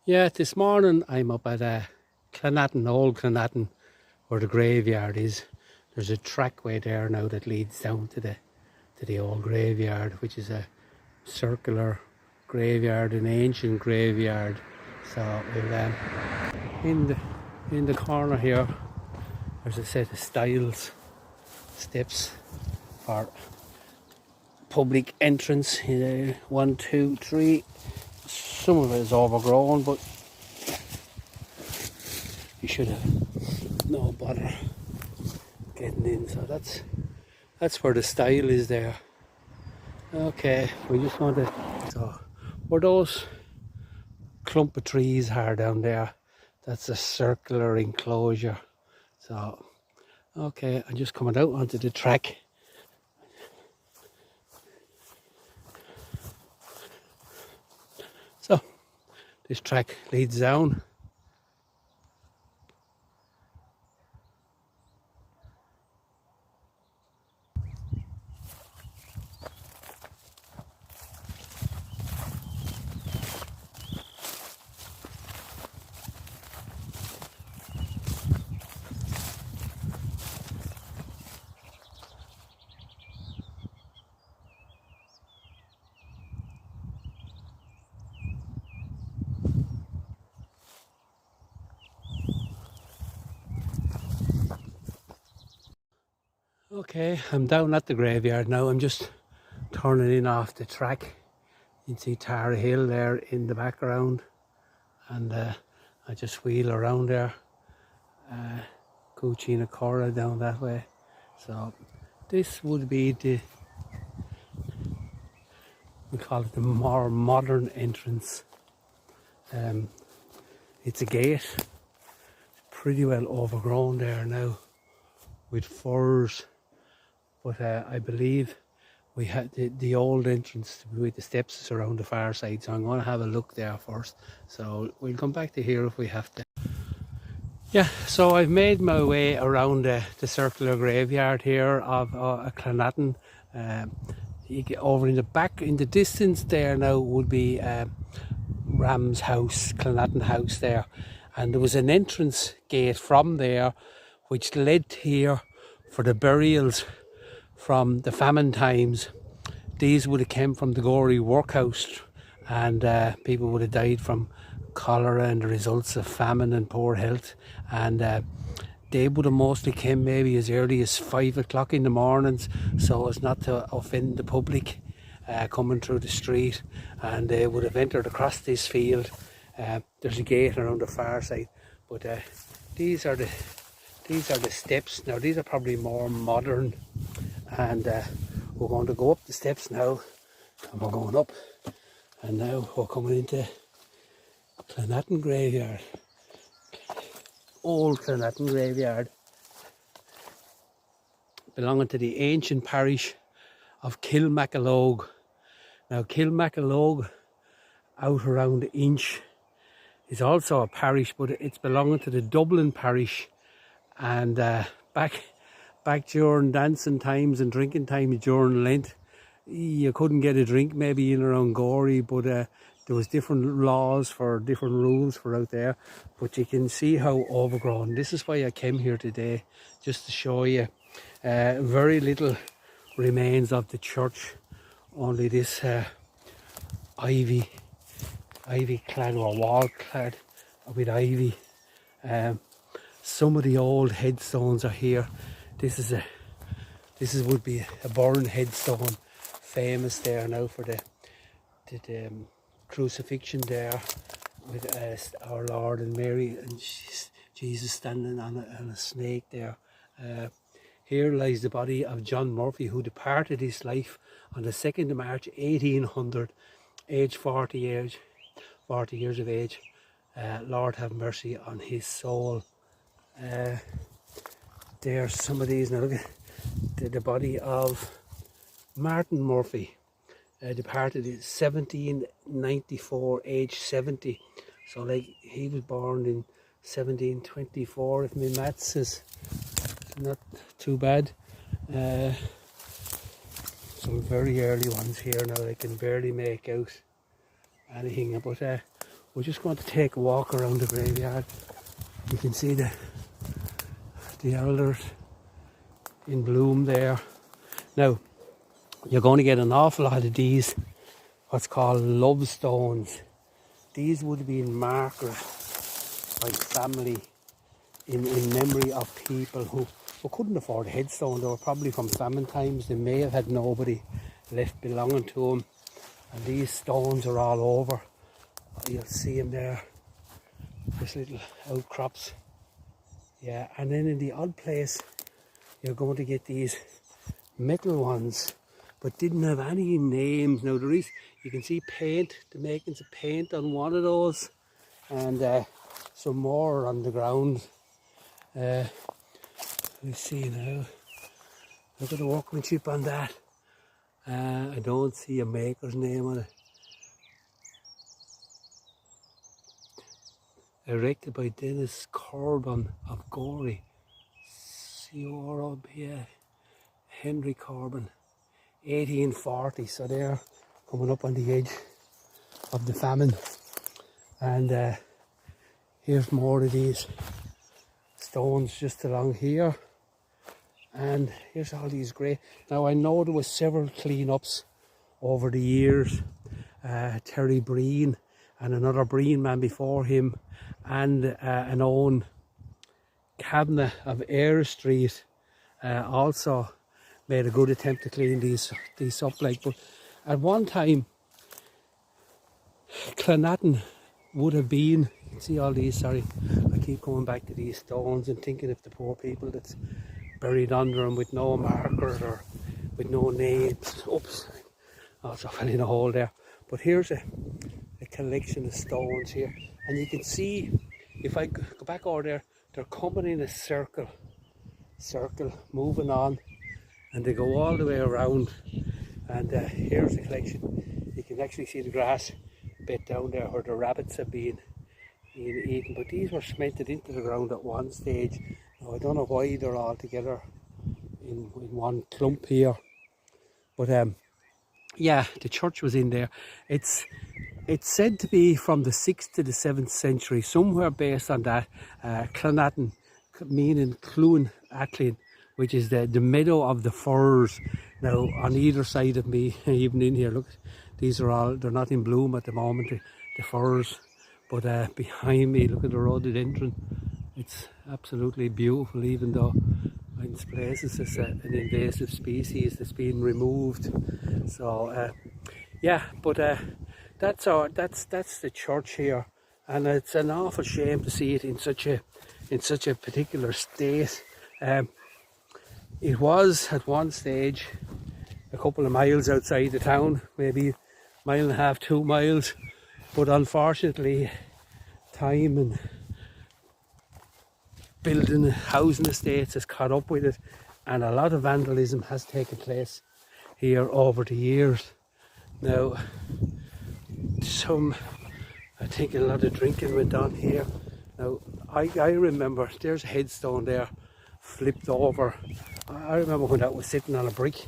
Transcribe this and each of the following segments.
Yeah, this morning I'm up at Clonatton, Old Clonatton, where the graveyard is. There's a trackway there now that leads down to the old graveyard, which is a circular graveyard, an ancient graveyard. So we'll, in the corner here, there's a set of stiles, steps for public entrance. 1, 2, 3. Some of it is overgrown, but you should have no bother getting in. So that's where the stile is there. Okay, we just want to. So where those clump of trees are down there, that's a circular enclosure. So okay, I'm just coming out onto the track. So this track leads down. Okay, I'm down at the graveyard now. I'm just turning in off the track. You can see Tara Hill there in the background, and I just wheel around there. Cucina Cora down that way. So this would be we call it the more modern entrance. It's a gate, pretty well overgrown there now with firs, but I believe we had the old entrance with the steps is around the far side, so I'm going to have a look there first. So we'll come back to here if we have to. Yeah, so I've made my way around the circular graveyard here of Clonatton. You get over in the back, in the distance there now would be Ram's house, Clonatton House there. And there was an entrance gate from there which led here for the burials from the famine times. These would have come from the Gorey workhouse, and people would have died from cholera and the results of famine and poor health, and they would have mostly come maybe as early as 5 o'clock in the mornings, so as not to offend the public coming through the street, and they would have entered across this field. There's a gate around the far side, but these are the steps. Now these are probably more modern, and we're going to go up the steps now, and we're going up, and now we're coming into Clonatton Graveyard, Old Clonatton Graveyard, belonging to the ancient parish of Kilmacalogue. Now Kilmacalogue, out around Inch, is also a parish, but it's belonging to the Dublin parish. And back during dancing times and drinking times during Lent, you couldn't get a drink maybe in around Gorey, but there was different laws for different rules for out there. But you can see how overgrown. This is why I came here today, just to show you. Very little remains of the church, only this ivy clad or wall clad with ivy. Some of the old headstones are here. This would be a Burren headstone, famous there now for the crucifixion there with our Lord and Mary and Jesus standing on a snake there. Here lies the body of John Murphy, who departed his life on the 2nd of March 1800, aged 40 years of age. Lord have mercy on his soul. There's some of these now. Look at the body of Martin Murphy, departed in 1794, age 70. So like he was born in 1724, if my maths is not too bad. Some very early ones here now. I can barely make out anything, but we're just going to take a walk around the graveyard. You can see the elders in bloom there. Now, you're going to get an awful lot of these, what's called love stones. These would have been markers by family in memory of people who couldn't afford a headstone. They were probably from famine times. They may have had nobody left belonging to them. And these stones are all over. You'll see them there. Just little outcrops. Yeah, and then in the odd place, you're going to get these metal ones, but didn't have any names. Now there is, you can see paint, the makings of paint on one of those, and some more on the ground. Let's see now. Look at the workmanship on that. I don't see a maker's name on it. Erected by Dennis Corbin of Gorey. Henry Corbin. 1840, so they're coming up on the edge of the famine. And here's more of these stones just along here. And here's all these grey. Now I know there was several clean-ups over the years. Terry Breen and another Breen man before him, and an own cabinet of Eyre Street also made a good attempt to clean these up. Like, but at one time, Clonatton would have been. You can see all these. Sorry, I keep coming back to these stones and thinking of the poor people that's buried under them with no markers or with no names. Oops, also fell in a hole there. But here's a collection of stones here, and you can see, if I go back over there, they're coming in a circle, moving on, and they go all the way around. And here's a collection. You can actually see the grass bit down there where the rabbits have been eaten, but these were cemented into the ground at one stage. Now I don't know why they're all together in one clump here, but yeah, the church was in there. It's said to be from the 6th to the 7th century, somewhere based on that. Clonatton, meaning Clun Atlin, which is the meadow of the firs. Now on either side of me, even in here, look, these are all, they're not in bloom at the moment, the firs. But behind me, look at the rhododendron. It's absolutely beautiful, even though in places it's an invasive species that's been removed. So yeah, but that's the church here, and it's an awful shame to see it in such a particular state. It was at one stage a couple of miles outside the town, maybe a mile and a half, 2 miles, but unfortunately time and building housing estates has caught up with it, and a lot of vandalism has taken place here over the years. Now, I think a lot of drinking went on here. Now, I remember there's a headstone there flipped over. I remember when that was sitting on a brick,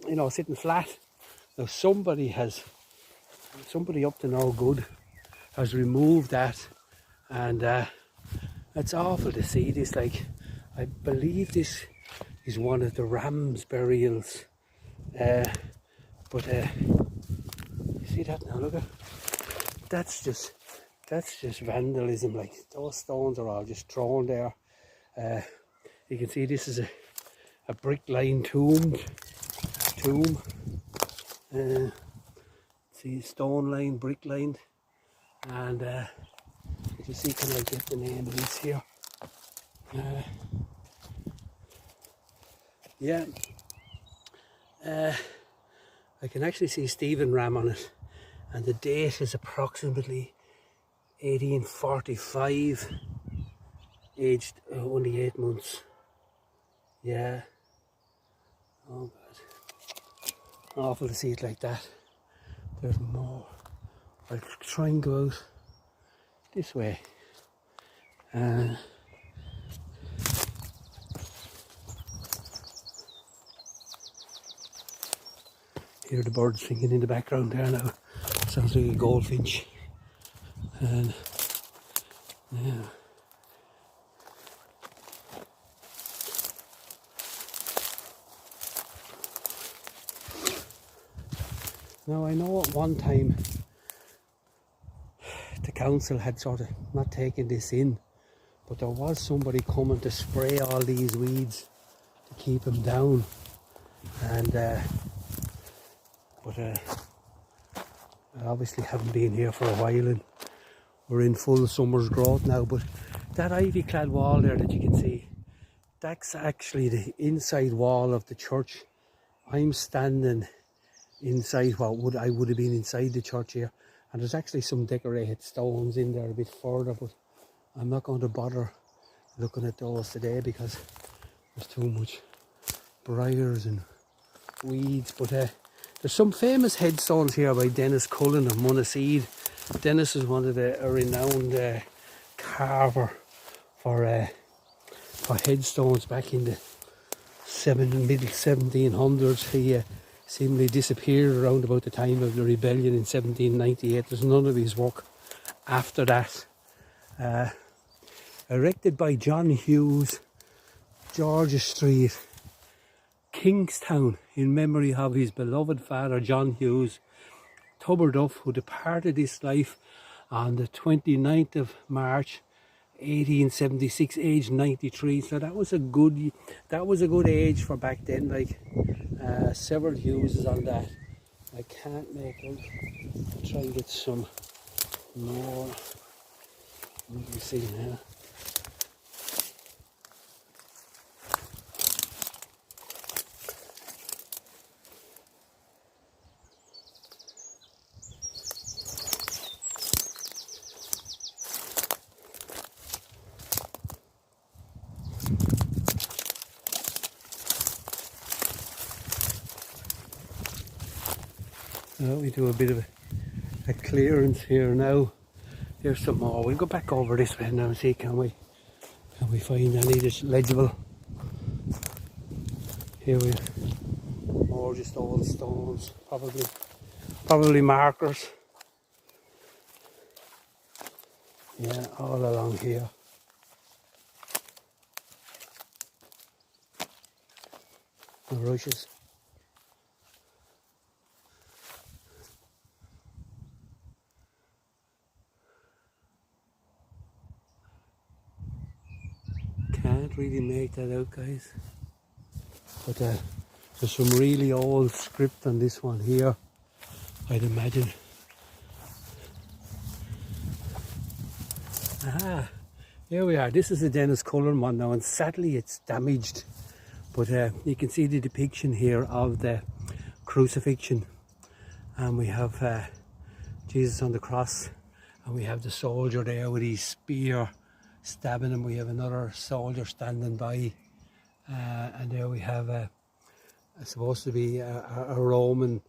you know, sitting flat. Now somebody up to no good has removed that, and it's awful to see this. Like, I believe this is one of the Rams burials, but you see that now? Look at, that's just vandalism. Like, those stones are all just thrown there. You can see this is a brick lined tomb. See, stone lined, brick lined, and you see, can I get the name of this here? Yeah, I can actually see Stephen Ram on it, and the date is approximately 1845, aged only 8 months. Yeah. Oh God. Awful to see it like that. There's more. I'll try and go out this way. Hear the birds singing in the background there now. Sounds like a goldfinch. And yeah. Now I know at one time the council had sort of not taken this in, but there was somebody coming to spray all these weeds to keep them down. And but I obviously haven't been here for a while, and we're in full summer's growth now. But that ivy clad wall there that you can see, that's actually the inside wall of the church. I'm standing inside what I would have been inside the church here, and there's actually some decorated stones in there a bit further, but I'm not going to bother looking at those today because there's too much briars and weeds. But there's some famous headstones here by Dennis Cullen of Munaseed. Dennis is one of a renowned carver for headstones back in the middle 1700s. He seemingly disappeared around about the time of the rebellion in 1798. There's none of his work after that. Erected by John Hughes, Georgia Street, Kingstown, in memory of his beloved father John Hughes, Tuberduff, who departed this life on the 29th of March 1876, aged 93. So that was a good age for back then. Like several Hughes on that. I can't make out. I'll try and get some more. Let me see now. We do a bit of a clearance here now. Here's some more. We'll go back over this way now and see can we find any that's legible. Here we more just old stones, probably markers. Yeah, all along here. The rushes. Can't really make that out, guys. But there's some really old script on this one here, I'd imagine. Aha, here we are. This is the Dennis Cullen one now, and sadly it's damaged. But you can see the depiction here of the crucifixion. And we have Jesus on the cross, and we have the soldier there with his spear stabbing him. We have another soldier standing by, and there we have supposed to be a Roman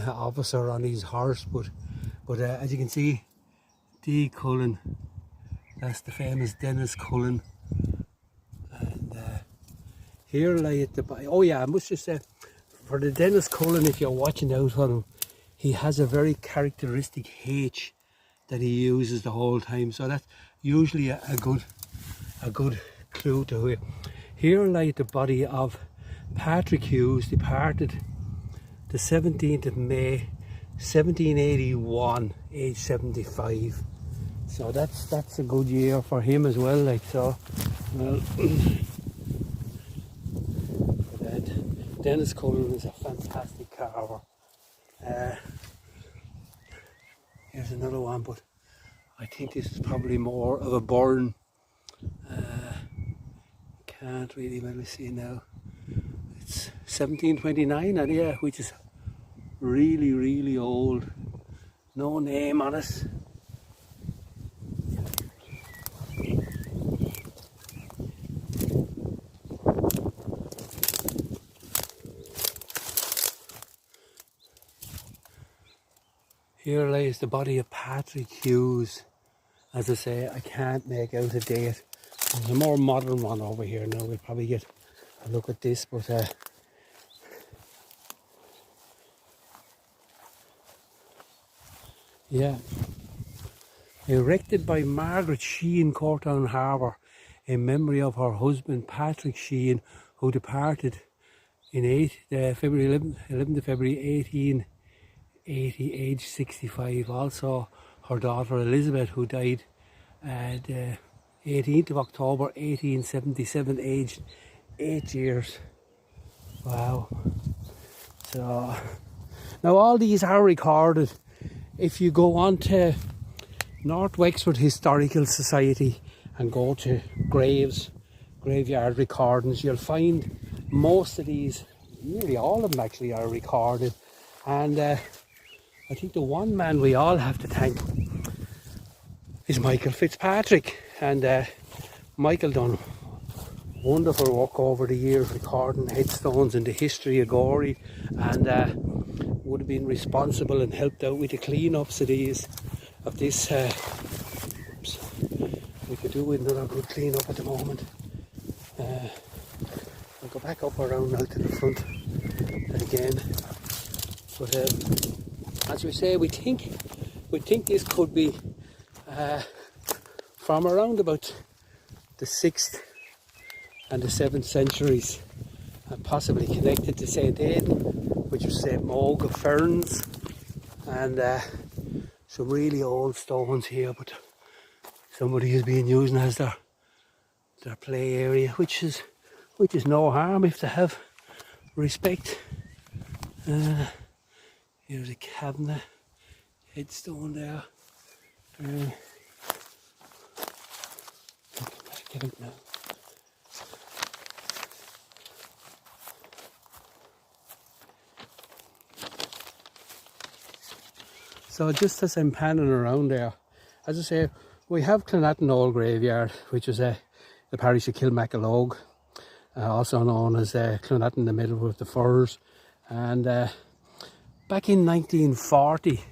officer on his horse, but as you can see, D. Cullen, that's the famous Dennis Cullen. And here lay at the oh yeah, I must just say, for the Dennis Cullen, if you're watching out for him, he has a very characteristic H that he uses the whole time, so that's usually a good clue to it. Here lay the body of Patrick Hughes, departed the 17th of May 1781, age 75. So that's a good year for him as well. Like so, well, Dennis Cullen is a fantastic carver. Here's another one, but I think this is probably more of a burn. Can't really see now. It's 1729, and yeah, which is really old. No name on it. Here lays the body of Patrick Hughes. As I say, I can't make out a date. There's a more modern one over here now. We'll probably get a look at this, but yeah. Erected by Margaret Sheehan, Courtown Harbour, in memory of her husband Patrick Sheehan, who departed in February 11th of February 1880, aged 65. Also her daughter Elizabeth, who died at 18th of October 1877, aged 8 years. Wow. So now all these are recorded. If you go on to North Wexford Historical Society and go to graveyard recordings, you'll find most of these, nearly all of them actually, are recorded. And I think the one man we all have to thank is Michael Fitzpatrick. And Michael done wonderful work over the years recording headstones in the history of Gorey, and would have been responsible and helped out with the clean-ups of this. We could do with another good clean-up at the moment. I'll go back up around now to the front again. But as we say, we think this could be from around about the 6th and the 7th centuries, and possibly connected to St. Aidan, which was St. Mogue of Ferns, and some really old stones here, but somebody has been using as their play area, which is no harm if they have respect. Here's a cabinet headstone there. Get it now. So just as I'm panning around there, as I say, we have Clonatton Old Graveyard, which is the parish of Kilmacalogue, also known as Clonatton, the middle with the firs. And back in 1940,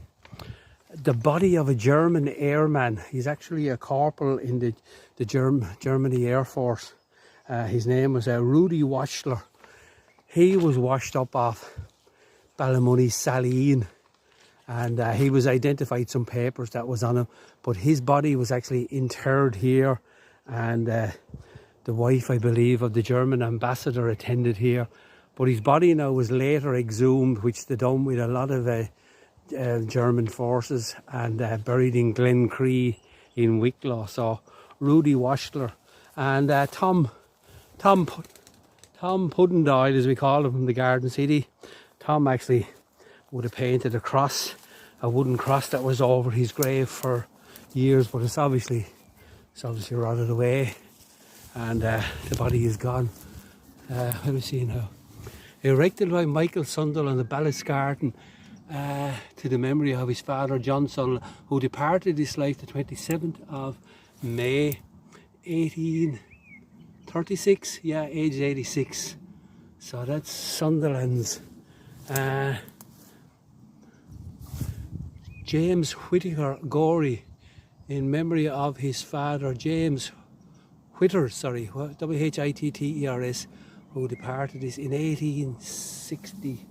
the body of a German airman, he's actually a corporal in the Germany Air Force. His name was Rudi Waschler. He was washed up off Ballymoney Saline, and he was identified, some papers that was on him, but his body was actually interred here, and the wife, I believe, of the German ambassador attended here. But his body now was later exhumed, which they done with a lot of German forces, and buried in Glencree in Wicklow. So Rudi Waschler and Tom Puddendoyle, as we call him, from the Garden City. Tom actually would have painted a wooden cross that was over his grave for years, but it's obviously rotted away, and the body is gone. Let me see now. Erected by Michael Sunderland of Balliscarton, to the memory of his father John Sunderland, who departed this life the 27th of May 1836, aged 86. So that's Sunderland's. James Whittaker Gorey, in memory of his father James Whitters, Whitters, who departed this in 1860.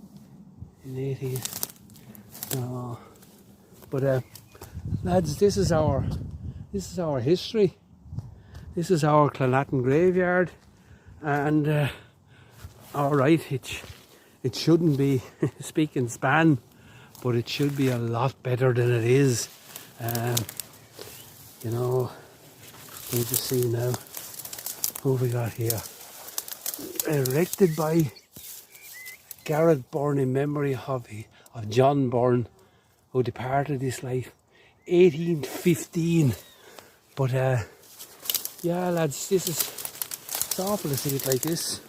But lads, this is our history. This is our Clonatton graveyard, and alright, it shouldn't be speaking span, but it should be a lot better than it is. We'll just see now who we got here. Erected by Garrett Byrne in memory of John Byrne, who departed this life 1815. But lads, it's awful to see it like this.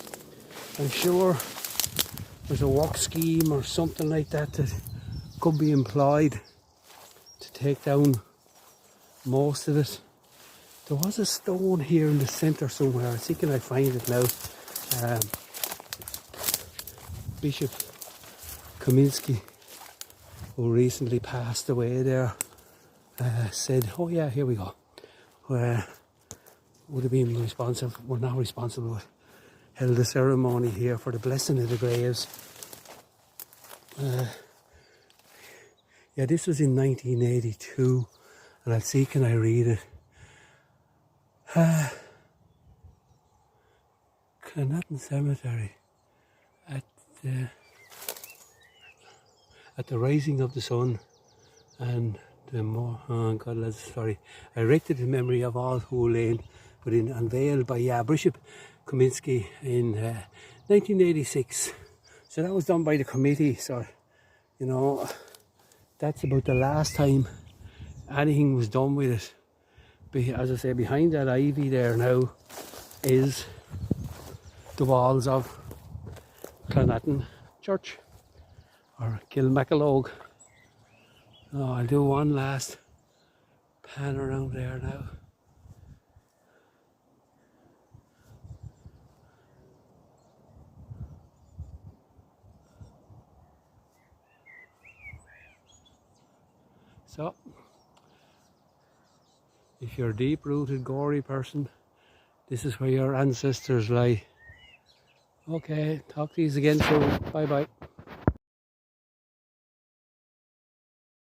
I'm sure there's a work scheme or something like that could be employed to take down most of it. There was a stone here in the centre somewhere. I think I find it now. Bishop Kaminski, who recently passed away there, said, oh yeah, here we go. Would have been responsible, we're not responsible, held a ceremony here for the blessing of the graves. This was in 1982, and I'll see can I read it. Clonatton Cemetery at the rising of the sun and the more, oh God, lads, sorry, erected in memory of all who lane, but unveiled by Bishop Kaminsky in 1986. So that was done by the committee. So, you know, that's about the last time anything was done with it. As I say, behind that ivy there now is the walls of Clonatton Church, or Kilmacalogue. Oh, I'll do one last pan around there now. So, if you're a deep-rooted, gory person, this is where your ancestors lie. Okay, talk to you again soon. Bye-bye.